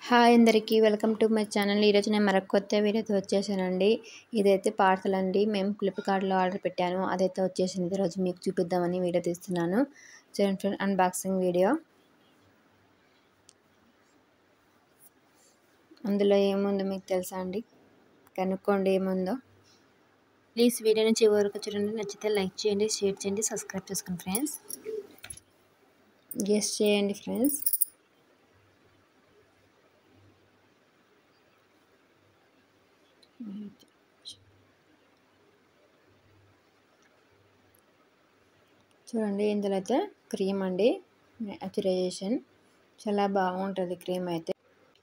Hi అందరికీ welcome to my channel. ఈరోజు నేను మరొక కొత్త వీడియోతో వచ్చేసానండి. ఇదైతే పార్సల్ అండి. మేము ఫ్లిప్కార్ట్లో ఆర్డర్ పెట్టాను. అదైతే వచ్చేసింది. ఈరోజు మీకు చూపిద్దామని వీడియో తీస్తున్నాను. చూడండి ఫ్రెండ్, అన్బాక్సింగ్ వీడియో. అందులో ఏముందో మీకు తెలుసా అండి? కనుక్కోండి ఏముందో. ప్లీజ్ వీడియోని చివరి వరకు చూడండి. నచ్చితే లైక్ చేయండి, షేర్ చేయండి, సబ్స్క్రైబ్ చేసుకోండి ఫ్రెండ్స్. గెస్ చేయండి ఫ్రెండ్స్. చూడండి, ఇందులో అయితే క్రీమ్ అండి, మాయిశ్చరైజేషన్ చాలా బాగుంటుంది. క్రీమ్ అయితే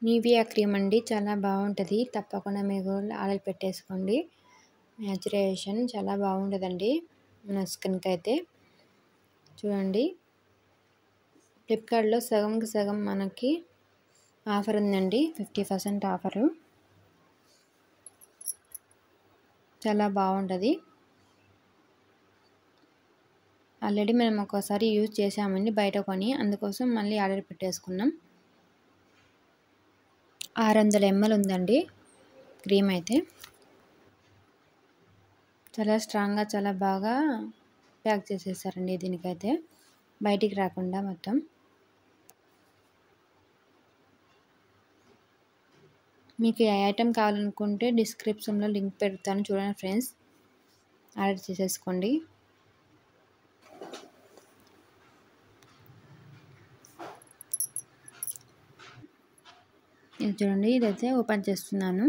నివియా క్రీమ్ అండి, చాలా బాగుంటుంది. తప్పకుండా మీరు ఆర్డర్ పెట్టేసుకోండి. మాయిశ్చరైజేషన్ చాలా బాగుంటుందండి మన స్కిన్కి అయితే. చూడండి, ఫ్లిప్కార్ట్లో సగంకి సగం మనకి ఆఫర్ ఉందండి, 50% ఆఫరు. చాలా బాగుంటుంది. ఆల్రెడీ మేము ఒకసారి యూజ్ చేసామండి బయట కొని, అందుకోసం మళ్ళీ ఆర్డర్ పెట్టేసుకున్నాం. 600 ml ఉందండి క్రీమ్ అయితే. చాలా స్ట్రాంగ్గా, చాలా బాగా ప్యాక్ చేసేసారండి దీనికైతే, బయటికి రాకుండా మొత్తం. మీకు ఏ ఐటెం కావాలనుకుంటే డిస్క్రిప్షన్లో లింక్ పెడతాను, చూడండి ఫ్రెండ్స్. ఆర్డర్ చేసేసుకోండి. ఇది చూడండి, ఇదైతే ఓపెన్ చేస్తున్నాను.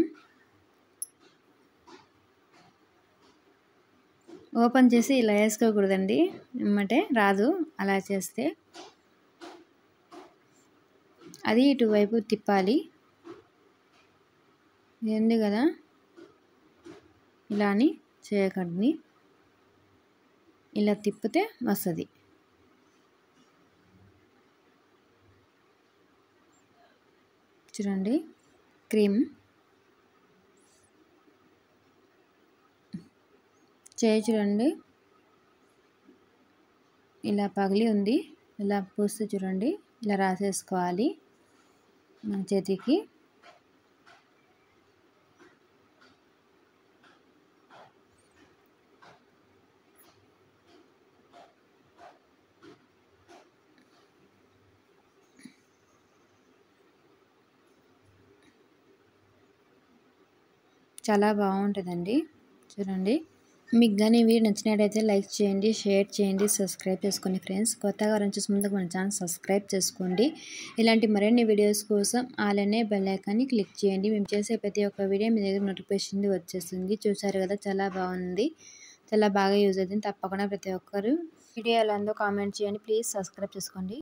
ఓపెన్ చేసి ఇలా వేసుకోకూడదండి, ఏమంటే రాదు. అలా చేస్తే అది ఇటువైపు తిప్పాలి. ఇది ఉంది కదా, ఇలా అని చేయకండి. ఇలా తిప్పితే వస్తుంది. చూడండి, క్రీమ్ చూడండి, ఇలా పగిలి ఉంది. ఇలా పూస్తే చూడండి, ఇలా రాసేసుకోవాలి మన చేతికి. చాలా బాగుంటుందండి. చూడండి, మీకు కానీ వీడియో నచ్చినట్టయితే లైక్ చేయండి, షేర్ చేయండి, సబ్స్క్రైబ్ చేసుకోండి ఫ్రెండ్స్. కొత్తగా వచ్చే ముందుకు మన ఛానల్ సబ్స్క్రైబ్ చేసుకోండి. ఇలాంటి మరిన్ని వీడియోస్ కోసం అలానే బెల్ ఐకాన్ని క్లిక్ చేయండి. మేము చేసే ప్రతి ఒక్క వీడియో మీ దగ్గర నోటిఫికేషన్ వచ్చేస్తుంది. చూసారు కదా, చాలా బాగుంది, చాలా బాగా యూజ్ అవుతుంది. తప్పకుండా ప్రతి ఒక్కరు వీడియో ఎలా ఉందో కామెంట్ చేయండి. ప్లీజ్ సబ్స్క్రైబ్ చేసుకోండి.